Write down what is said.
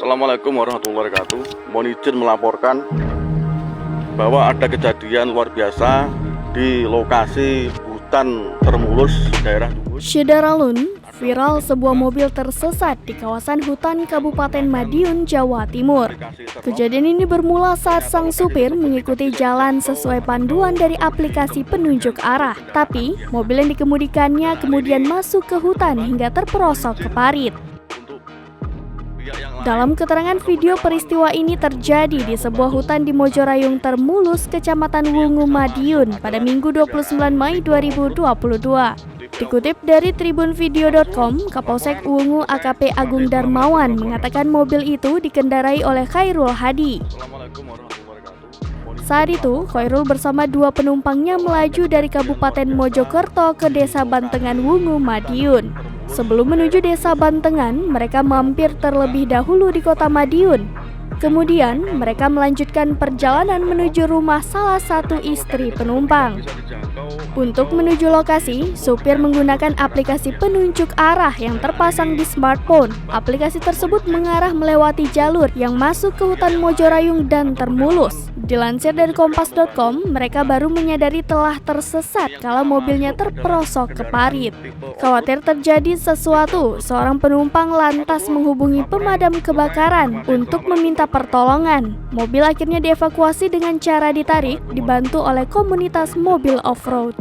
Assalamualaikum warahmatullahi wabarakatuh. Mohon izin melaporkan bahwa ada kejadian luar biasa di lokasi hutan Termulus, daerah Syedaralun, viral sebuah mobil tersesat di kawasan hutan Kabupaten Madiun, Jawa Timur. Kejadian ini bermula saat sang supir mengikuti jalan sesuai panduan dari aplikasi penunjuk arah. Tapi, mobil yang dikemudikannya kemudian masuk ke hutan hingga terperosok ke parit. Dalam keterangan video, peristiwa ini terjadi di sebuah hutan di Mojorayung Termulus, Kecamatan Wungu, Madiun pada Minggu 29 Mei 2022. Dikutip dari tribunvideo.com, Kapolsek Wungu AKP Agung Darmawan mengatakan mobil itu dikendarai oleh Khairul Hadi. Saat itu, Khairul bersama dua penumpangnya melaju dari Kabupaten Mojokerto ke Desa Bantengan Wungu, Madiun. Sebelum menuju Desa Bantengan, mereka mampir terlebih dahulu di Kota Madiun. Kemudian, mereka melanjutkan perjalanan menuju rumah salah satu istri penumpang. Untuk menuju lokasi, supir menggunakan aplikasi penunjuk arah yang terpasang di smartphone. Aplikasi tersebut mengarah melewati jalur yang masuk ke hutan Mojorayung dan Termulus. Dilansir dari kompas.com, mereka baru menyadari telah tersesat kala mobilnya terperosok ke parit. Khawatir terjadi sesuatu, seorang penumpang lantas menghubungi pemadam kebakaran untuk meminta pertolongan. Mobil akhirnya dievakuasi dengan cara ditarik, dibantu oleh komunitas mobil off-road.